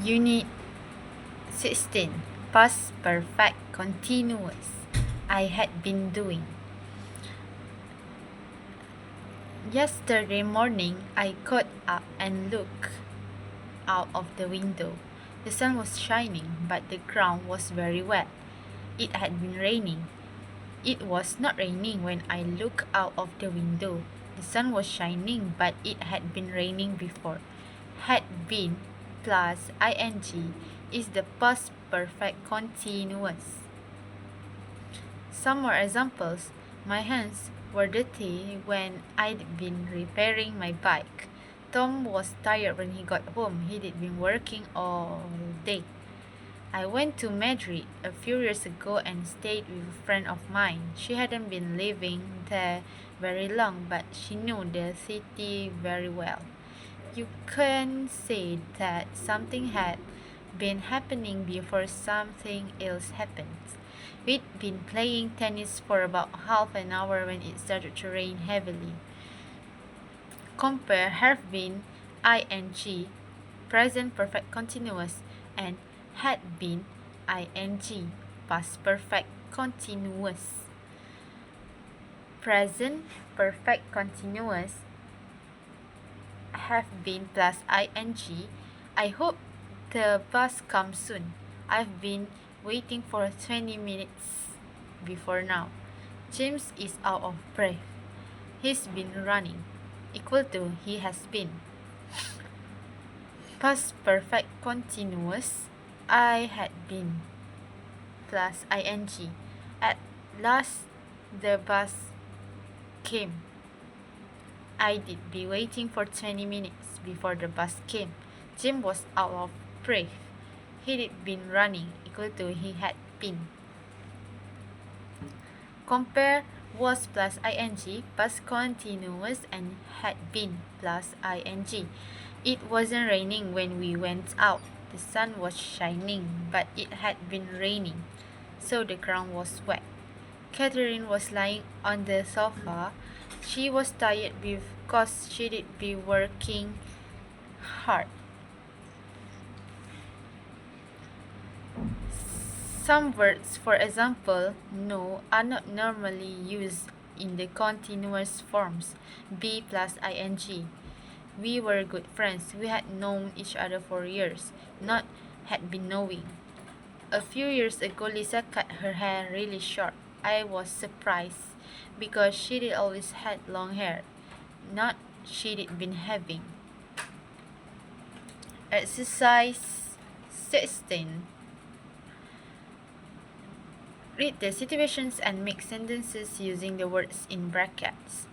Unit 16. Past Perfect Continuous. I had been doing. Yesterday morning, I got up and looked out of the window. The sun was shining, but the ground was very wet. It had been raining. It was not raining when I looked out of the window. The sun was shining, but it had been raining before. Had been plus ing is the past perfect continuous. Some more examples. My hands were dirty when I'd been repairing my bike. Tom was tired when he got home. He'd been working all day. I went to Madrid a few years ago and stayed with a friend of mine. She hadn't been living there very long, but she knew the city very well. You can say that something had been happening before something else happened. We'd been playing tennis for about half an hour when it started to rain heavily. Compare have been, ing, present perfect continuous, and had been, ing, past perfect continuous. Present perfect continuous have been plus ing. I hope the bus comes soon. I've been waiting for 20 minutes before now. James is out of breath. He's been running. Equal to he has been. Past perfect continuous. I had been plus ing. At last the bus came. I did be waiting for 20 minutes before the bus came. Jim was out of breath. He'd been running equal to he had been. Compare was plus ing, past continuous, and had been plus ing. It wasn't raining when we went out. The sun was shining, but it had been raining, so the ground was wet. Catherine was lying on the sofa. She was tired because she'd be working hard. Some words, for example, no, are not normally used in the continuous forms, be plus ing. We were good friends. We had known each other for years, not had been knowing. A few years ago, Lisa cut her hair really short. I was surprised because she'd always had long hair, not she'd been having. Exercise 16. Read the situations and make sentences using the words in brackets.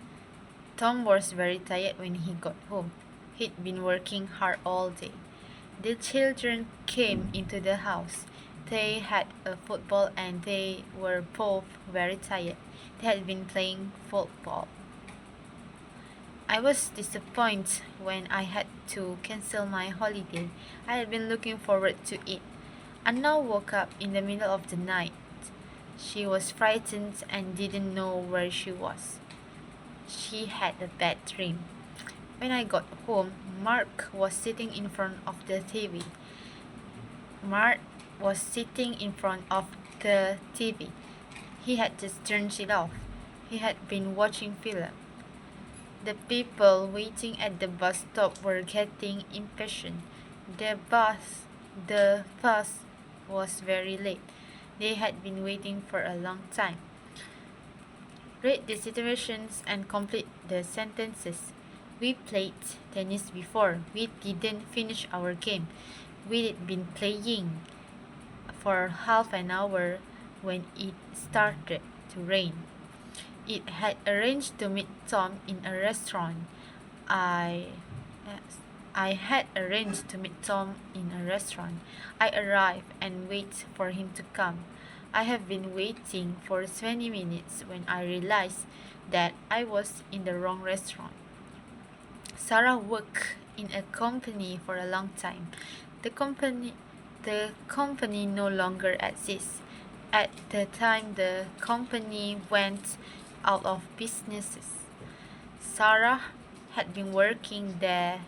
Tom was very tired when he got home. He'd been working hard all day. The children came into the house. They had a football and they were both very tired. They had been playing football. I was disappointed when I had to cancel my holiday. I had been looking forward to it. Anna woke up in the middle of the night. She was frightened and didn't know where she was. She had a bad dream. When I got home, Mark was sitting in front of the TV. Mark was sitting in front of the TV. He had just turned it off. He had been watching film. The people waiting at the bus stop were getting impatient. The bus was very late. They had been waiting for a long time. Read the situations and complete the sentences. We played tennis before. We didn't finish our game. We'd been playing for half an hour when it started to rain. It had arranged to meet Tom in a restaurant. I had arranged to meet Tom in a restaurant. I arrived and waited for him to come. I have been waiting for 20 minutes when I realized that I was in the wrong restaurant. Sarah worked in a company for a long time. The company no longer exists. At the time the company went out of business. Sarah had been working there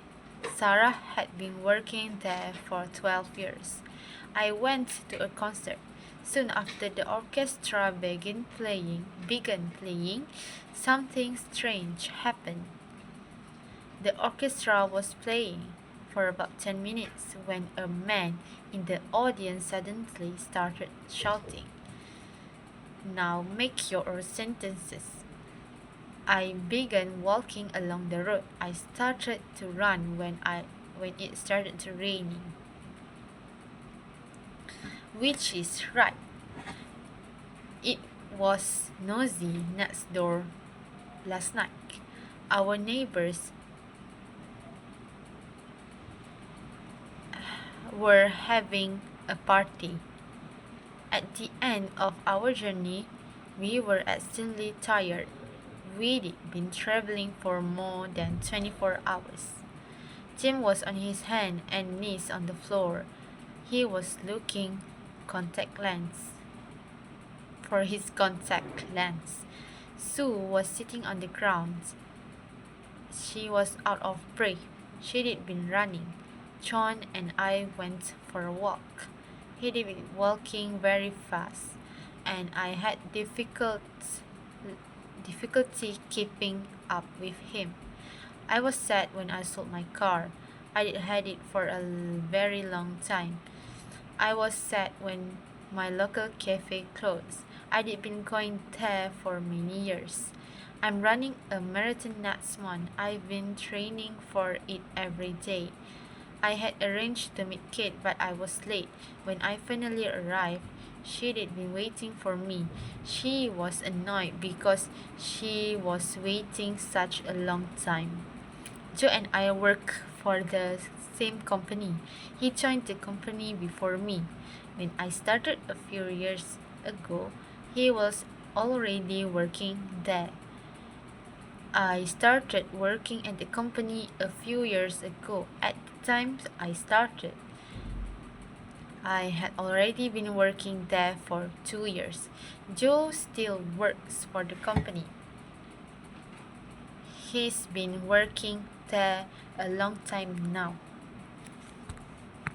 Sarah had been working there for 12 years. I went to a concert. Soon after the orchestra began playing, something strange happened. The orchestra was playing for about 10 minutes when a man in the audience suddenly started shouting, "Now make your sentences." I began walking along the road. I started to run when it started to raining, which is right. It was noisy next door last night. Our neighbors were having a party. At the end of our journey, we were extremely tired. We'd been traveling for more than 24 hours. Jim was on his hands and knees on the floor. He was looking contact lens for his contact lens. Sue was sitting on the ground. She was out of breath. She'd been running. John and I went for a walk. He'd been walking very fast, and I had difficulty keeping up with him. I was sad when I sold my car. I'd had it for a very long time. I was sad when my local cafe closed. I'd been going there for many years. I'm running a marathon next month. I've been training for it every day. I had arranged to meet Kate, but I was late. When I finally arrived, she'd been waiting for me. She was annoyed because she was waiting such a long time. Joe and I work for the same company. He joined the company before me. When I started a few years ago, he was already working there. I started working at the company a few years ago. At the time I started, I had already been working there for 2 years. Joe still works for the company. He's been working there a long time now.